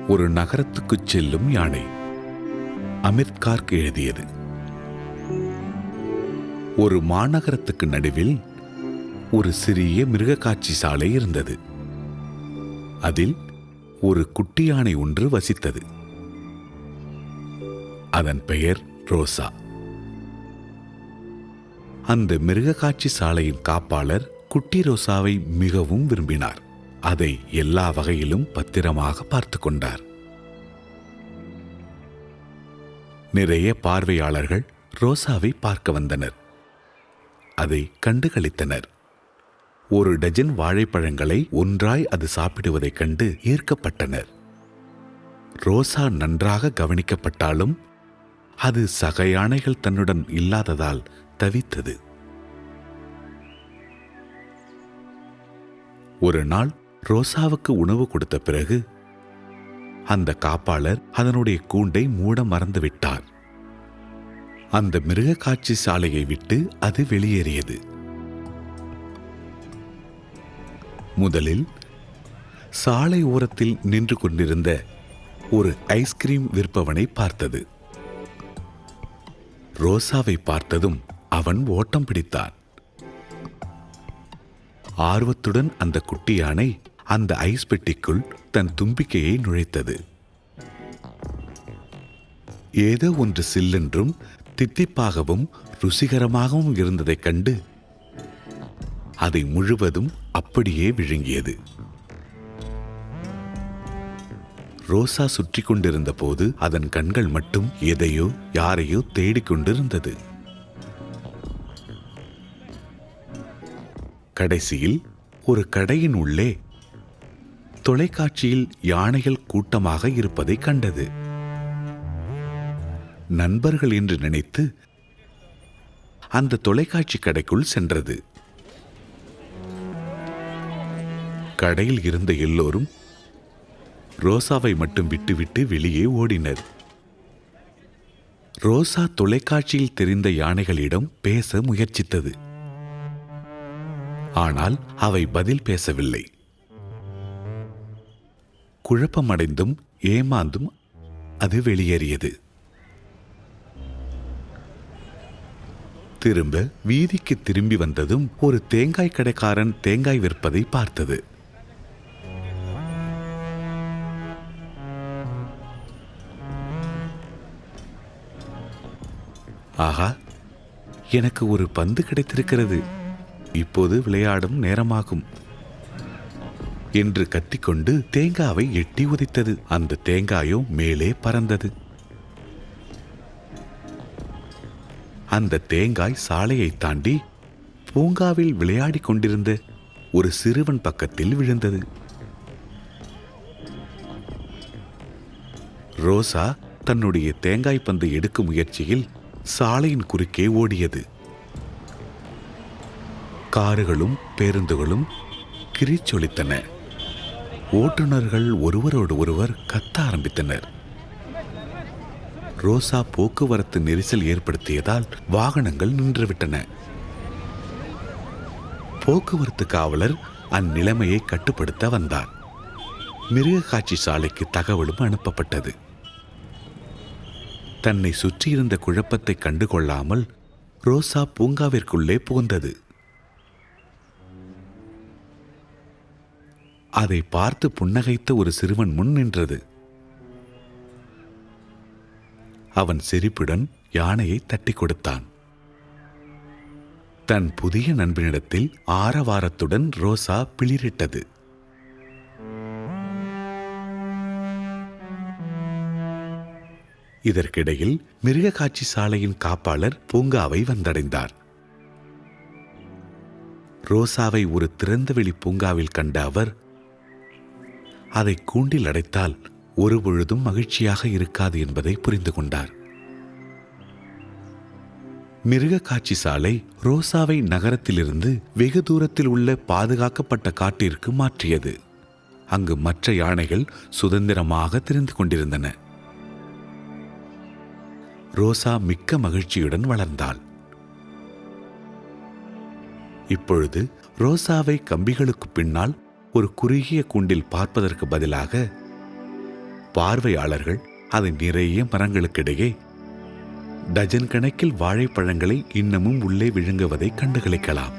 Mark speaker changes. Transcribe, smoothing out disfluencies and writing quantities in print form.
Speaker 1: ஒரு நகரத்துக்குச் செல்லும் யானை. அமித் கார்க் எழுதியது. ஒரு மாநகரத்துக்கு நடுவில் ஒரு சிறிய மிருகக்காட்சி சாலை இருந்தது. அதில் ஒரு குட்டி யானை ஒன்று வசித்தது. அதன் பெயர் ரோசா. அந்த மிருகக்காட்சி சாலையின் காப்பாளர் குட்டி ரோசாவை மிகவும் விரும்பினார். அதை எல்லா வகையிலும் பத்திரமாக பார்த்து கொண்டார். நிறைய பார்வையாளர்கள் ரோசாவை பார்க்க வந்தனர். அதை கண்டுகளித்தனர். ஒரு டஜன் வாழைப்பழங்களை ஒன்றாய் அது சாப்பிடுவதைக் கண்டு ஈர்க்கப்பட்டனர். ரோசா நன்றாக கவனிக்கப்பட்டாலும் அது சக யானைகள் தன்னுடன் இல்லாததால் தவித்தது. ஒரு நாள் ரோசாவுக்கு உணவு கொடுத்த பிறகு அந்த காப்பாளர் அதனுடைய கூண்டை மூட மறந்துவிட்டார். அந்த மிருகக்காட்சி சாலையை விட்டு அது வெளியேறியது. முதலில் சாலை ஓரத்தில் நின்று கொண்டிருந்த ஒரு ஐஸ்கிரீம் விற்பவனை பார்த்தது. ரோசாவை பார்த்ததும் அவன் ஓட்டம் பிடித்தான். ஆர்வத்துடன் அந்த குட்டி யானை அந்த ஐஸ் பெட்டிக்குள் தன் தும்பிக்கையை நுழைத்தது. ஏதோ ஒன்று சில்லென்றும் தித்திப்பாகவும் ருசிகரமாகவும் இருந்ததைக் கண்டு அதை முழுவதும் அப்படியே விழுங்கியது. ரோசா சுற்றி கொண்டிருந்த போது அதன் கண்கள் மட்டும் எதையோ யாரையோ தேடிக்கொண்டிருந்தது. கடைசியில் ஒரு கடையின் உள்ளே தொலைக்காட்சியில் யானைகள் கூட்டமாக இருப்பதை கண்டது. நண்பர்கள் என்று நினைத்து அந்த தொலைக்காட்சி கடைக்குள் சென்றது. கடையில் இருந்த எல்லோரும் ரோசாவை மட்டும் விட்டுவிட்டு வெளியே ஓடினர். ரோசா தொலைக்காட்சியில் தெரிந்த யானைகளிடம் பேச முயற்சித்தது. ஆனால் அவை பதில் பேசவில்லை. குழப்பமடைந்தும் ஏமாந்தும் அது வெளியேறியது. திரும்ப வீதிக்கு திரும்பி வந்ததும் ஒரு தேங்காய் கடைக்காரன் தேங்காய் விற்பதை பார்த்தது. ஆஹா, எனக்கு ஒரு பந்து கிடைத்திருக்கிறது, இப்போது விளையாடும் நேரமாகும் என்று கத்திக்கொண்டு தேங்காவை எட்டி உதைத்தது. அந்த தேங்காயோ மேலே பறந்தது. அந்த தேங்காய் சாலையை தாண்டி பூங்காவில் விளையாடி கொண்டிருந்த ஒரு சிறுவன் பக்கத்தில் விழுந்தது. ரோசா தன்னுடைய தேங்காய் பந்தை எடுக்கும் முயற்சியில் சாலையின் குறுக்கே ஓடியது. கார்களும் பேருந்துகளும் கிரிச்சொலித்தன. ஓட்டுநர்கள் ஒருவரோடு ஒருவர் கத்த ஆரம்பித்தனர். ரோசா போக்குவரத்து நெரிசல் ஏற்படுத்தியதால் வாகனங்கள் நின்றுவிட்டன. போக்குவரத்து காவலர் அந்நிலைமையை கட்டுப்படுத்த வந்தார். மிருகக்காட்சி சாலைக்கு தகவலும் அனுப்பப்பட்டது. தன்னை சுற்றியிருந்த குழப்பத்தை கண்டுகொள்ளாமல் ரோசா பூங்காவிற்குள்ளே புகுந்தது. அதை பார்த்து புன்னகைத்த ஒரு சிறுவன் முன் நின்றது. அவன் சிரிப்புடன் யானையை தட்டி கொடுத்தான். தன் புதிய நண்பனிடத்தில் ஆரவாரத்துடன் ரோசா பிளிரிட்டது. இதற்கிடையில் மிருகக்காட்சி சாலையின் காப்பாளர் பூங்காவை வந்தடைந்தார். ரோசாவை ஒரு திறந்தவெளி பூங்காவில் கண்ட அவர் அதை கூண்டில் அடைத்தால் ஒருபொழுதும் மகிழ்ச்சியாக இருக்காது என்பதை புரிந்து கொண்டார். மிருகக்காட்சி சாலை ரோசாவை நகரத்திலிருந்து வெகு தூரத்தில் உள்ள பாதுகாக்கப்பட்ட காட்டிற்கு மாற்றியது. அங்கு மற்ற யானைகள் சுதந்திரமாக திரிந்து கொண்டிருந்தன. ரோசா மிக்க மகிழ்ச்சியுடன் வளர்ந்தாள். இப்பொழுது ரோசாவை கம்பிகளுக்கு பின்னால் ஒரு குறுகிய கூண்டில் பார்ப்பதற்கு பதிலாக பார்வையாளர்கள் அதை நிறைய மரங்களுக்கிடையே டஜன் கணக்கில் வாழைப்பழங்களை இன்னமும் உள்ளே விழுங்குவதை கண்டுகளிக்கலாம்.